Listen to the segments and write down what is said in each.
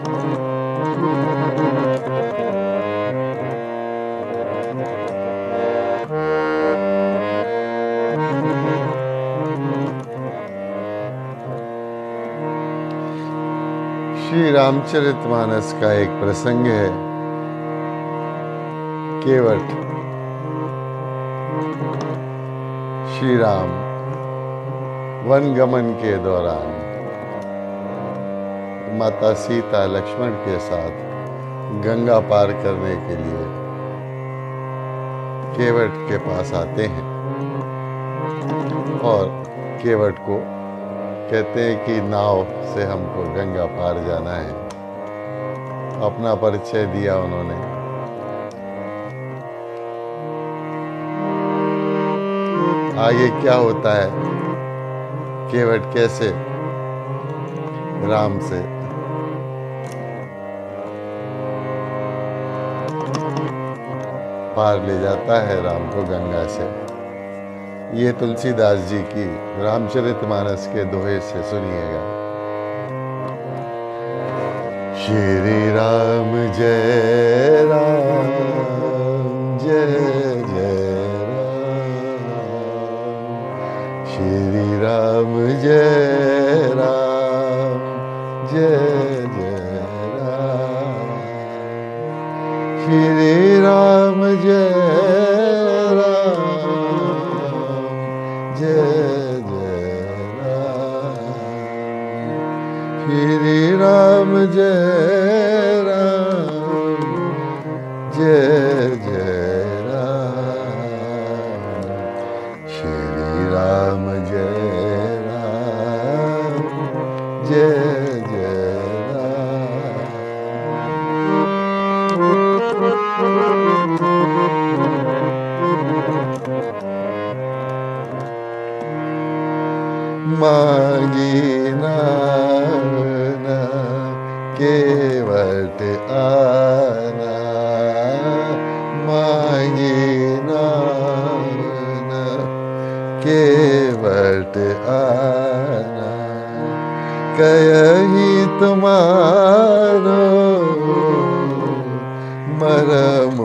श्री रामचरितमानस का एक प्रसंग है। केवट श्री राम वन गमन के दौरान माता सीता लक्ष्मण के साथ गंगा पार करने के लिए केवट के पास आते हैं और केवट को कहते हैं कि नाव से हमको गंगा पार जाना है। अपना परिचय दिया उन्होंने। आगे क्या होता है, केवट कैसे राम से पार ले जाता है राम को गंगा से, ये तुलसीदास जी की रामचरितमानस के दोहे से सुनिएगा। श्री राम जय राम जय जय राम, श्री राम जय राम जय जय राम, श्री राम जय जय जय राम, श्री राम जय राम जय जय राम, श्री राम जय राम जय जय राम। मांगी नाना केवट आना, मांगी नाना केवट आना, कयहि तुम्हारो मरम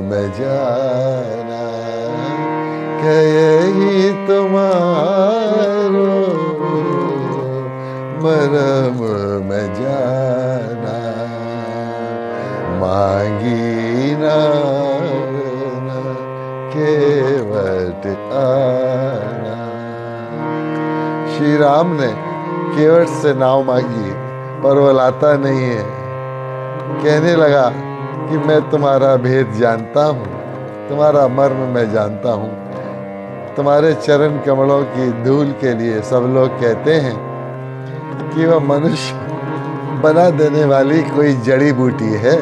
में जाना, कयहि तुम्हारो मरम में जाना, मांगी नाना केवट आना। श्री राम ने केवट से नाव मांगी पर वो लाता नहीं है। कहने लगा कि मैं तुम्हारा भेद जानता हूँ, तुम्हारा मर्म मैं जानता हूँ। तुम्हारे चरण कमलों की धूल के लिए सब लोग कहते हैं कि वह मनुष्य बना देने वाली कोई जड़ी बूटी है।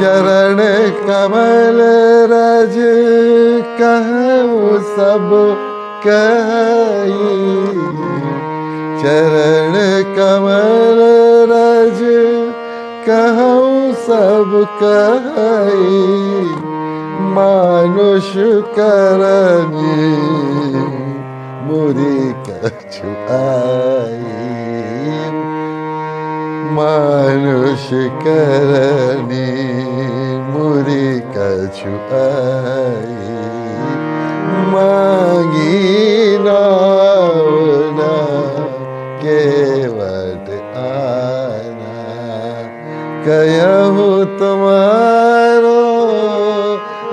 चरण कमल रज कहूँ सब कही, चरण कमल रज कहूँ सब कही, मानुष करनी मुरी कछु आई, मानुष करनी मुरी कछु आई, मांगी नाना केवट आना, कयहु तुम्हारो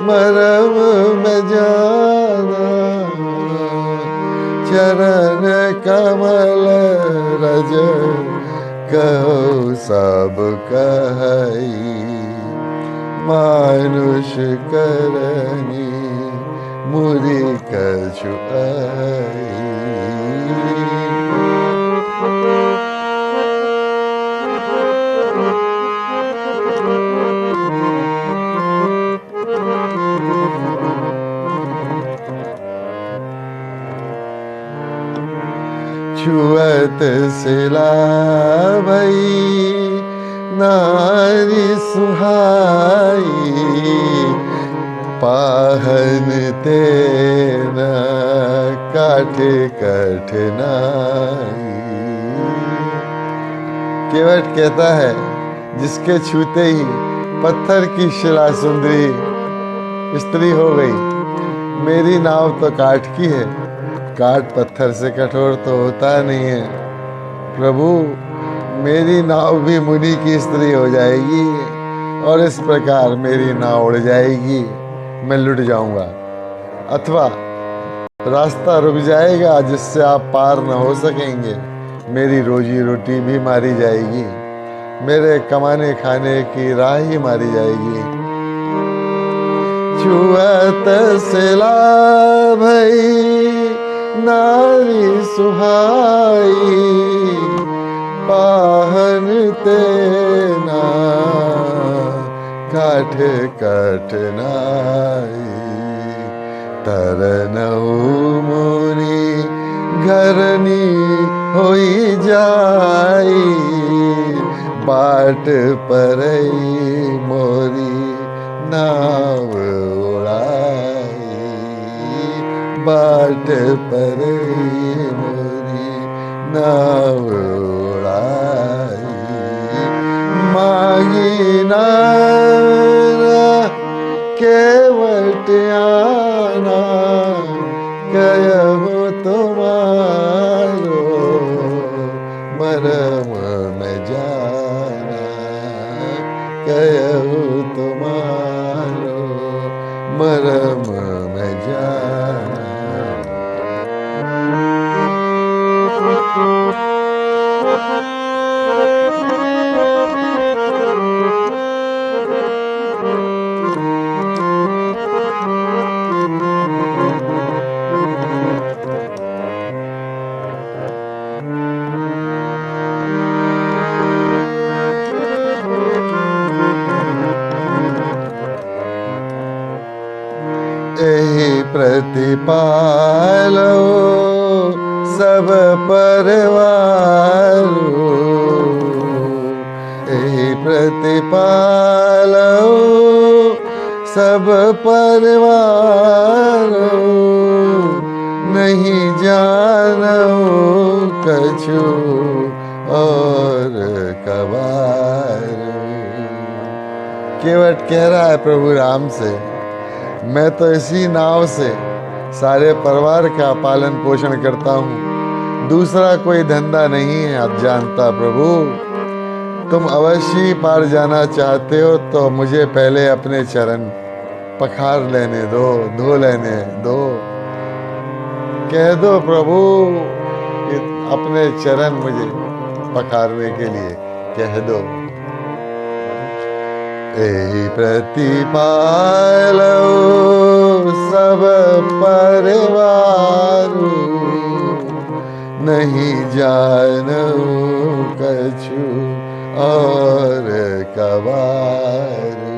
मरम में जाना, चरण कमल रज कहूँ सब कही, मानुष करनी मुरी कछु आई। छुअत सिला भई नारी सुहाई, पाहन तेना काटे कठिनाई, केवट कहता है, जिसके छूते ही पत्थर की शिला सुंदरी स्त्री हो गई। मेरी नाव तो काठ की है, काठ पत्थर से कठोर तो होता नहीं है। प्रभु, मेरी नाव भी मुनि की स्त्री हो जाएगी और इस प्रकार मेरी नाव उड़ जाएगी, मैं लुट जाऊंगा। अथवा रास्ता रुक जाएगा जिससे आप पार न हो सकेंगे, मेरी रोजी रोटी भी मारी जाएगी, मेरे कमाने खाने की राह ही मारी जाएगी। छुअत सिला भई नारी सुहाई, पाहन तेना काठ कठनाई। तरनऊ मुनि घरनी होई जाई, बाट परई मोरी नाव उड़ाई, बाट परई मोरी नाव उड़ाई। मांगी नारा केवट आना, कहूँ तुम्हारो मरम में जाना, कहूँ तुम्हारो मरम में जाना। एहि प्रतिपालो सब परवारो, एहि प्रतिपालो सब परवारो। नहीं जानो कछु और कबारो। केवट कह रहा है प्रभु राम से, मैं तो इसी नाव से सारे परिवार का पालन पोषण करता हूँ, दूसरा कोई धंधा नहीं है। आप जानता प्रभु, तुम अवश्य पार जाना चाहते हो तो मुझे पहले अपने चरण पखार लेने दो, धो लेने दो। कह दो प्रभु कि अपने चरण मुझे पखारने के लिए कह दो। एहि प्रतिपालो सब परिवारो, नहीं जानो कछु और कबारो।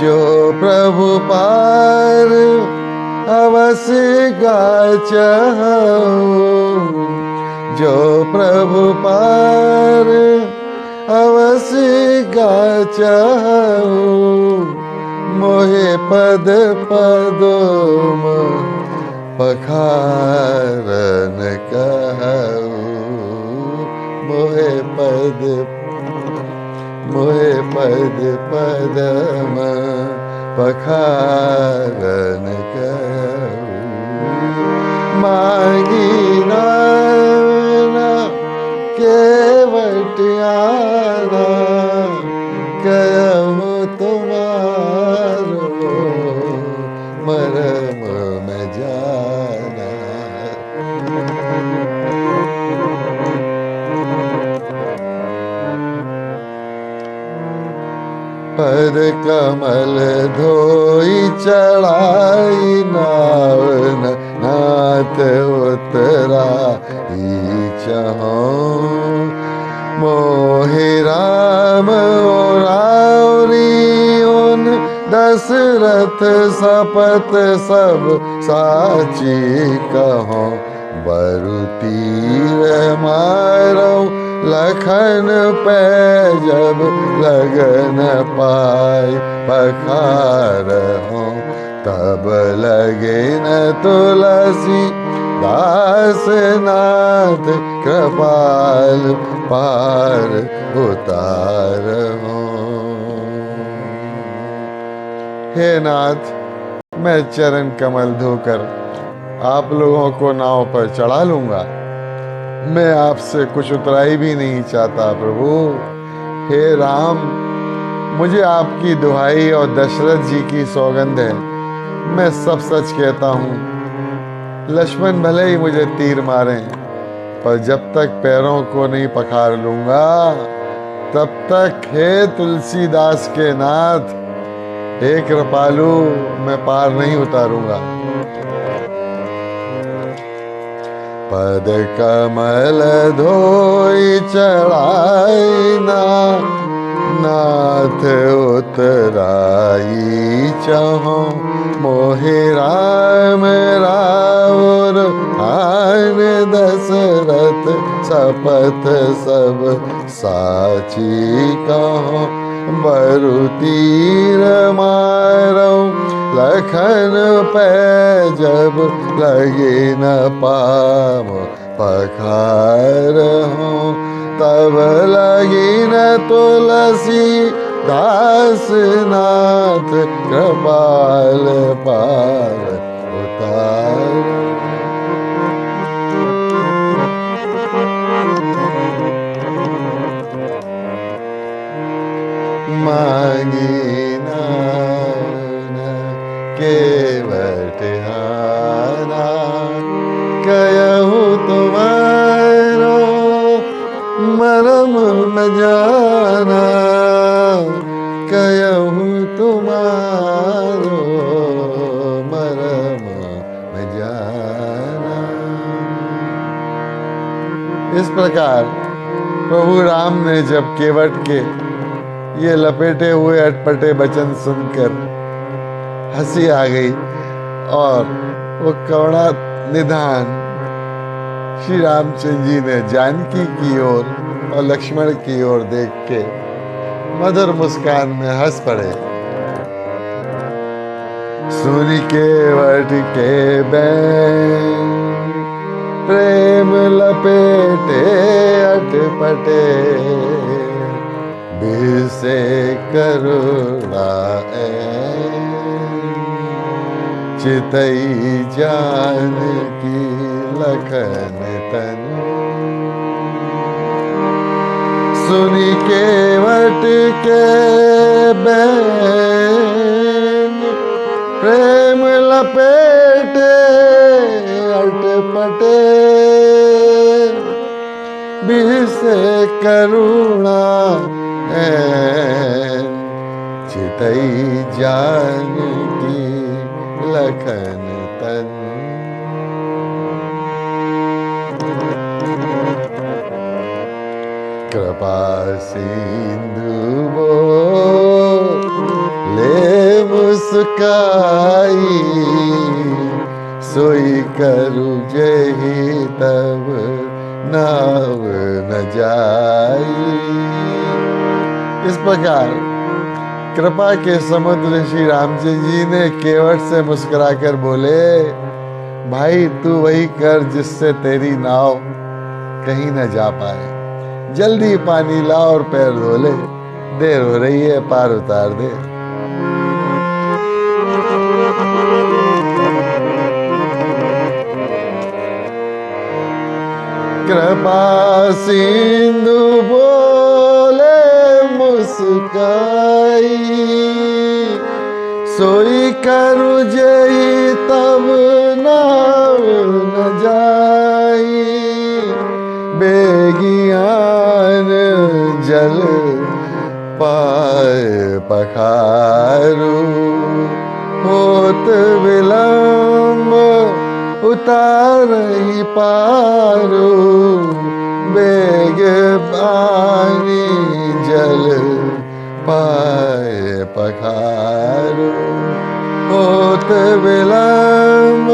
जो प्रभु पार अवश्य गाचहु, जो प्रभु पार अवश्य गाचहु। मोहे पद पदोम पखारन कहु, मोहे पद पदम पखारन कहु। मांगी नाना केवट आना, कहूँ तुम्हारो मरम में जाना। पर कमल धोई चढ़ाई नाव, नाथ उतरा चाहो। मोहि राम रावरी उन दशरथ सपत सब साची कहो। बरु तीर मारो लखन पे जब लगन पाई पखार हो। तब लगे न तुलसी दास नाथ कृपाल पार उतार हो। हे नाथ, मैं चरण कमल धोकर आप लोगों को नाव पर चढ़ा लूंगा। मैं आपसे कुछ उतराई भी नहीं चाहता प्रभु। हे राम, मुझे आपकी दुहाई और दशरथ जी की सौगंध है, मैं सब सच कहता हूँ। लक्ष्मण भले ही मुझे तीर मारें, पर जब तक पैरों को नहीं पखार लूंगा तब तक हे तुलसीदास के नाथ, हे कृपालु, मैं पार नहीं उतारूंगा। पद कमल धोई चढ़ाई नाथ उतराई चाहो। मोहि राम राउर आन दशरथ शपथ सब साची कहो। बरु तीर मारो लखन पे जब लगे न पाम पखार हो। तब लगी न तुलसी दास नाथ कृपाल पार उतार। मांगी नान केवट हारा, कहूँ तुम्हारो मरम न जाना। कहूँ तुम्हारो मरम न जाना। इस प्रकार प्रभु राम ने जब केवट के ये लपेटे हुए अटपटे वचन सुनकर हंसी आ गई और वो करुणा निधान श्री रामचंद्र जी ने जानकी की ओर और लक्ष्मण की ओर देख के मधुर मुस्कान में हंस पड़े। सुन केवट के बैन प्रेम लपेटे अटपटे। बिसे करुणा चितई जानकी लखन तन। सुनी केवट के बैन प्रेम लपेटे अटपटे। बिसे करुणा चितई जानकी लखन तन। कृपा सिंधु ले मुस्काई। सोई करु जही तब नाव न जाई। इस प्रकार कृपा के समुद्र श्री रामचंद्र जी ने केवट से मुस्कुराकर बोले, भाई तू वही कर जिससे तेरी नाव कहीं न जा पाए। जल्दी पानी ला और पैर धो ले, देर हो रही है, पार उतार दे। कृपा सिंधु बोले मुस्काई। सोई करु जही तब नाव न जाई। बेगियान जल पाए पखारू। होत विलम्ब उतारई पारू। बेग पानी जल पाए पखारू। होत विलम्ब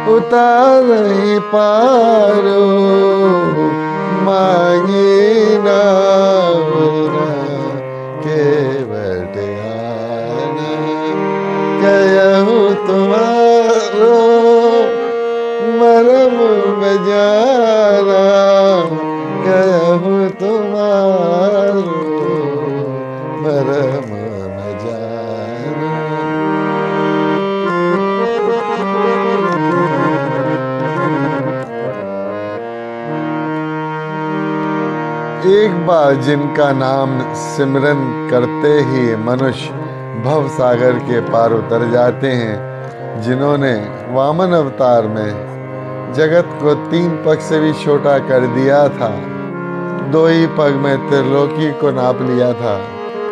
उतारई पारू। मांगी नावना केवट आना। कहूँ तुम्हारो मरम कहूँ तुम्हारो मरम न जाना। एक बार जिनका नाम सिमरन करते ही मनुष्य भव सागर के पार उतर जाते हैं, जिन्होंने वामन अवतार में जगत को 3 पग से भी छोटा कर दिया था, 2 ही पग में त्रिलोकी को नाप लिया था,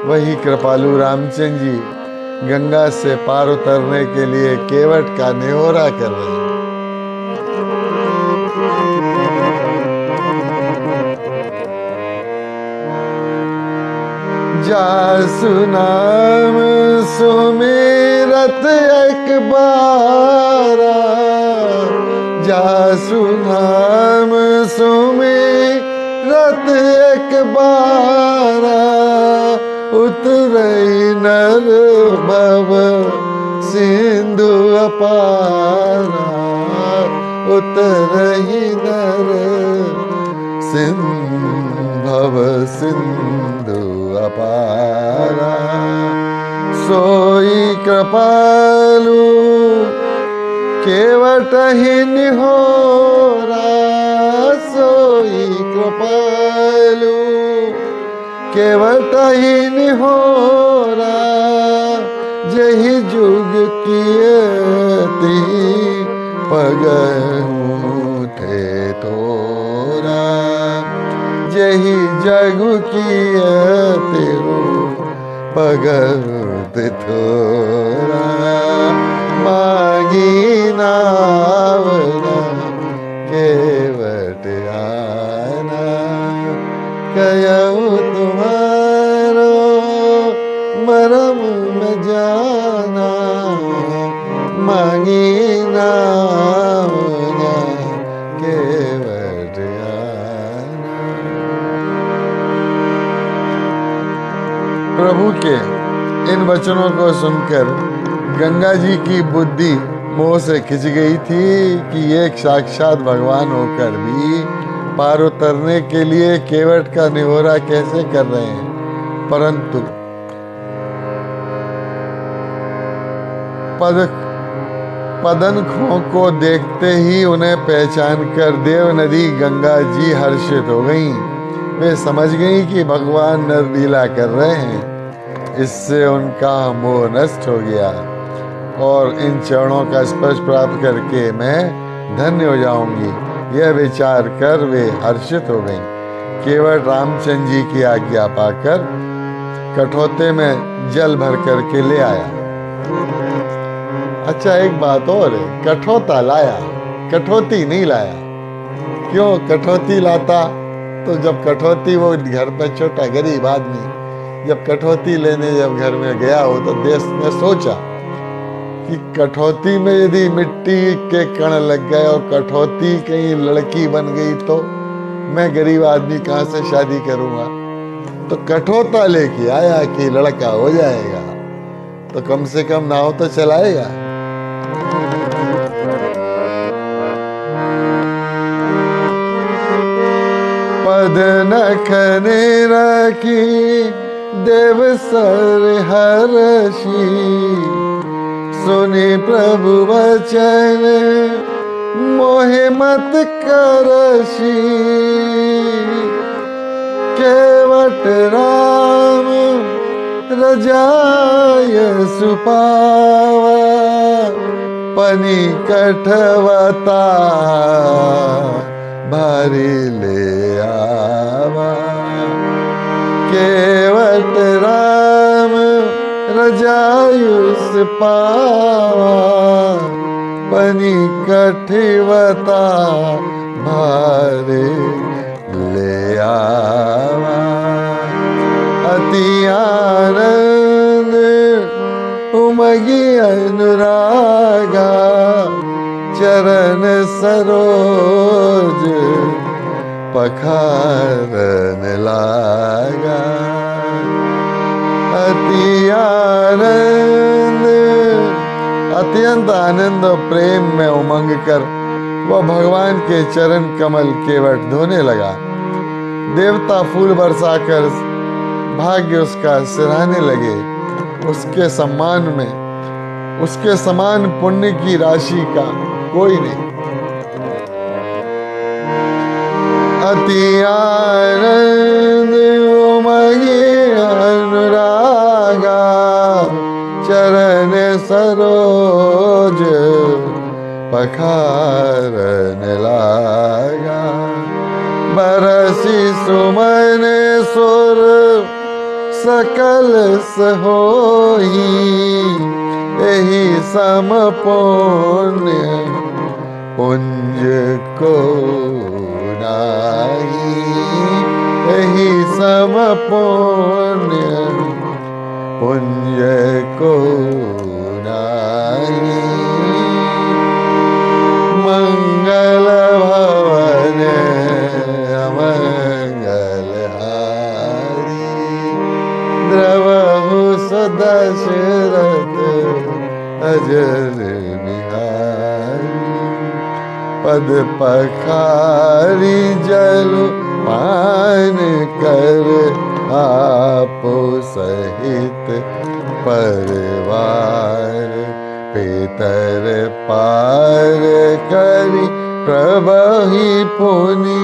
वही कृपालु रामचंद्र जी गंगा से पार उतरने के लिए केवट का निहोरा कर रहे हैं। जासु नाम सुमिरत एक बारा, जासु नाम सुमिरत एक बारा, उतरई नर भव सिंधु अपारा, उतरई नर भव सिंधु अपारा। सोई कृपालु केवट ही निहोरा, सोई कृपालु केवट ही निहोरा, जही जुग कियति पगहु थे तोरा, जही जग कियति पगत थोरा, मांगी नावना केवट आना, कहूँ तुम्हारो मरम में जाना, मांगी नावना केवट आना। प्रभु के इन वचनों को सुनकर गंगा जी की बुद्धि मोह से खिंच गई थी कि एक साक्षात भगवान होकर भी पार उतरने के लिए केवट का निहोरा कैसे कर रहे हैं। परंतु पदनखों को देखते ही उन्हें पहचान कर देव नदी गंगा जी हर्षित हो गईं। वे समझ गईं कि भगवान नरलीला कर रहे हैं। इससे उनका मोह नष्ट हो गया और इन चरणों का स्पर्श प्राप्त करके मैं धन्य हो जाऊंगी, यह विचार कर वे हर्षित हो गईं। केवल रामचंद्र जी की आज्ञा पाकर कठौते में जल भर करके ले आया। अच्छा, एक बात और है, कठौता लाया, कठौती नहीं लाया। क्यों? कठौती लाता तो जब कठौती, वो घर पर छोटा गरीब आदमी जब कठौती लेने जब घर में गया हो तो देश ने सोचा कि कठौती में यदि मिट्टी के कण लग गए और कठौती कहीं लड़की बन गई तो मैं गरीब आदमी कहाँ से शादी करूंगा। तो कठौता लेके आया कि लड़का हो जाएगा, तो कम से कम नाव तो चलाएगा। पद नखने रखी देव सर हर्षी, सुनि प्रभु वचन मोहे मत करशी। केवट राम रजाय सुपावा, पनी कठवता भारी ले आवा। केवट राम रजायुस पावा, पनी कठवता भारी ले आवा। अति आनंद उमगी अनुरागा, चरण सरोज पखारन लागा। अति आनंद, अत्यंत आनंद और प्रेम में उमंग कर वह भगवान के चरण कमल केवट धोने लगा। देवता फूल बरसाकर भाग्य उसका सिराने लगे। उसके सम्मान में उसके समान पुण्य की राशि का कोई नहीं। अति आनंद उमगे अनुरागा, चरण सरोज पखारन लागा। बरसी सुमन सुर सकल सहोई, यही सम पुण्य पुंज को नाही। यही सम पुण्य पुंज को नाही। मंगल भवन अमंगल हारी, द्रवहु सदशरथ अजर निहारी। पद पखारी जल पान कर, आपो सहित परिवार। पेतर पार करी प्रभहि पुनि,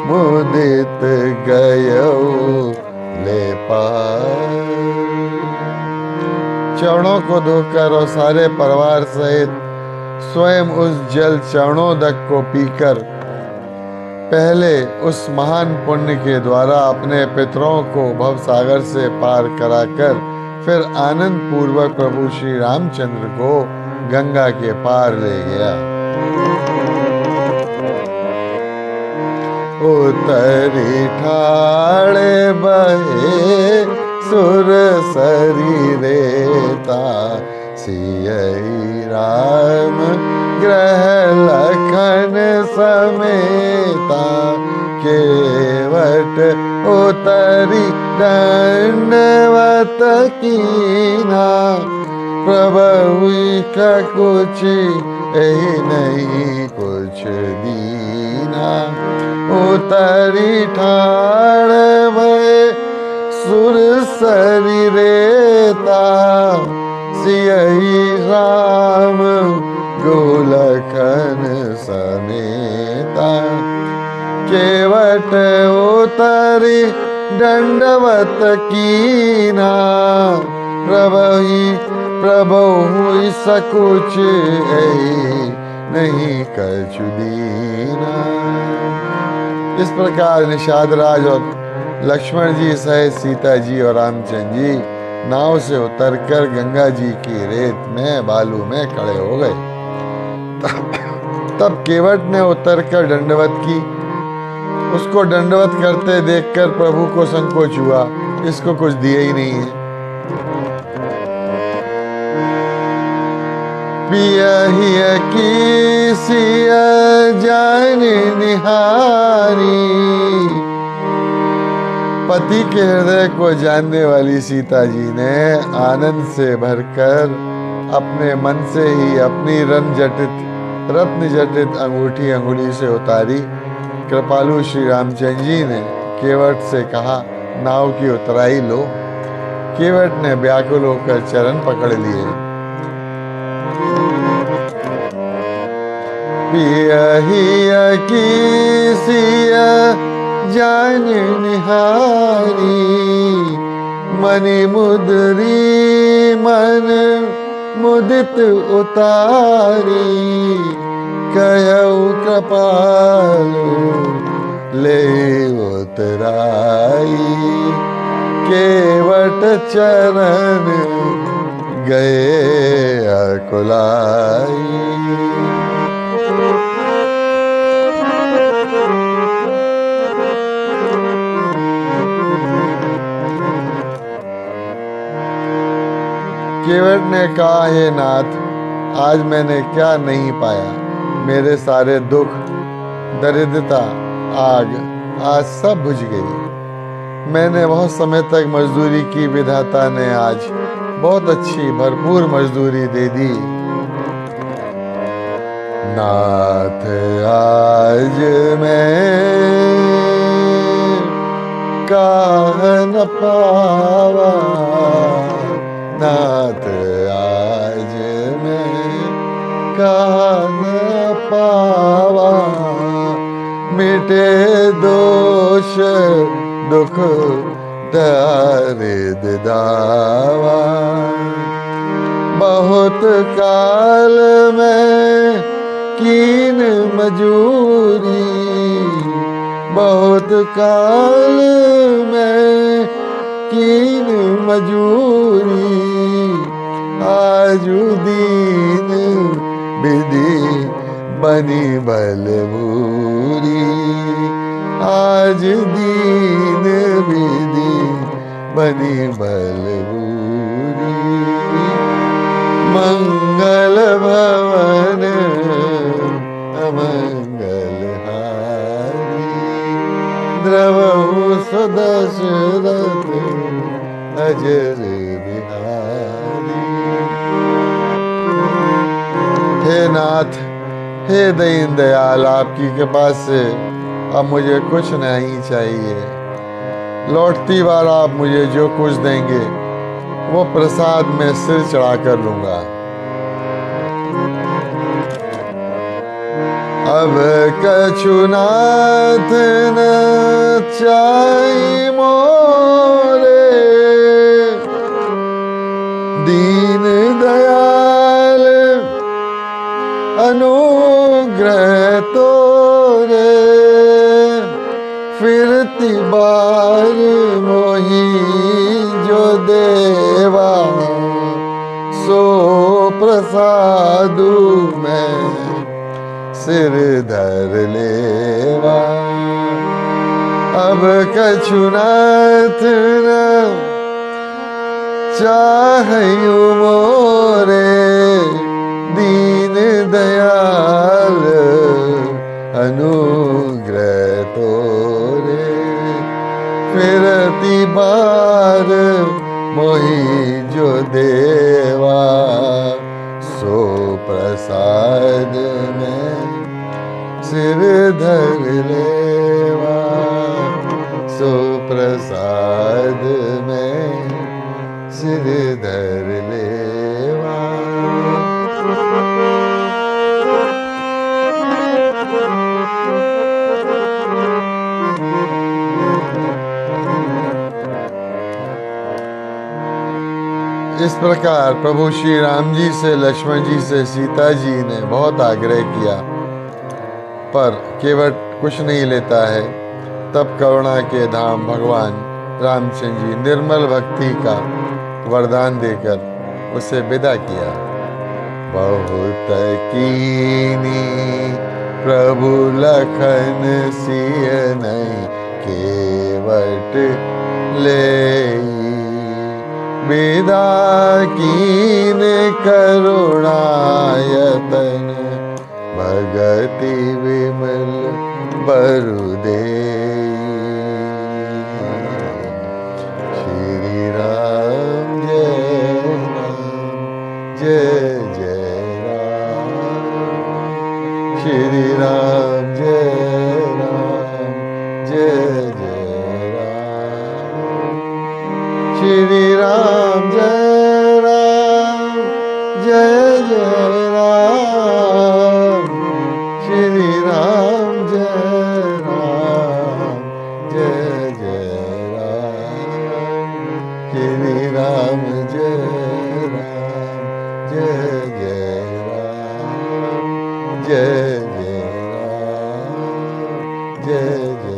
मुदित गयो ले पार। चरणों को धोकर और सारे परिवार सहित स्वयं उस जल चरणोदक को पीकर पहले उस महान पुण्य के द्वारा अपने पितरों को भवसागर से पार कराकर फिर आनंद पूर्वक प्रभु श्री रामचंद्र को गंगा के पार ले गया। उतरी ठाड़े बहे सुर शरीरेता, सियई राम ग्रह लखन समेता। केवट उतरी दंडवत कीना, प्रभु का कुछ यही नहीं कुछ दीना। उतरी ठाड़ भय सुर शरीरेता, सियई राम गोलखन समेता। केवट उतरी दंडवत कीना, प्रभु हुई सकुच नहीं कछु दीना। इस प्रकार निषाद राज और लक्ष्मण जी सहित सीता जी और रामचंद्र जी नाव से उतरकर गंगा जी की रेत में बालू में खड़े हो गए। तब केवट ने उतरकर दंडवत की। उसको दंडवत करते देखकर प्रभु को संकोच हुआ, इसको कुछ दिया ही नहीं है। पिया ही की सिया जान निहारी, पति के हृदय को जानने वाली सीता जी ने आनंद से भरकर अपने मन से ही अपनी रत्न जटित अंगूठी अंगुली से उतारी। कृपालु श्री रामचंद्र जी ने केवट से कहा, नाव की उतराई लो। केवट ने व्याकुल होकर चरण पकड़ लिए। पिया की सिया जान निहारी, मनि मुदरी मन मुदित उतारी। कहु कृपालु ले उतराई, केवट चरण गए अकुलाई। केवट ने कहा, हे नाथ, आज मैंने क्या नहीं पाया। मेरे सारे दुख, दरिद्रता, आग आज सब बुझ गई। मैंने बहुत समय तक मजदूरी की, विधाता ने आज बहुत अच्छी भरपूर मजदूरी दे दी। नाथ आज मैं काह न पावा, नाथ आज मैं काह न पावा, मिटे दोष दुख दारिद दावा। बहुत काल में कीन मजूरी, बहुत काल में कीन मजूरी, आजू दीन विधि बनी बलबूरी, आज दीन विधि बनी बलबूरी। मंगल भवन अमंगल हारी, द्रवहु सदशरथ अजर बिहारी। हे नाथ, हे दीन दयाल, आपकी कृपा से अब मुझे कुछ नहीं चाहिए। लौटती बार आप मुझे जो कुछ देंगे वो प्रसाद में सिर चढ़ा कर लूंगा। अब कछु नाथ न चाहि मोरे, दीन दयाल अनुग्रह तोरे, फिरती बार मोही जो देवा, सो प्रसादु में सिर धर लेवा। अब कछु नाथ न चाहयु मोरे, दीन दयाल अनुग्रह तोरे, फिरती बार मोहि जो देवा, सो प्रसाद में सिर धर लेवा, सो प्रसाद में सिर धर लेवा। इस प्रकार प्रभु श्री राम जी से, लक्ष्मण जी से सीता जी ने बहुत आग्रह किया, पर केवट कुछ नहीं लेता है। तब करुणा के धाम भगवान रामचंद्र जी निर्मल भक्ति का वरदान देकर उसे विदा किया। बहुत कीनी प्रभु लखन सिय नहीं, केवट ले विदा कीन करुणायतन, भगति विमल बरु देई। श्री राम जय राम जय जय राम, श्री राम जय राम जय जय राम, श्री राम जय राम जय जय राम, श्री राम जय राम जय जय राम, श्री राम जय राम जय जय राम, जय जय राम जय जय राम।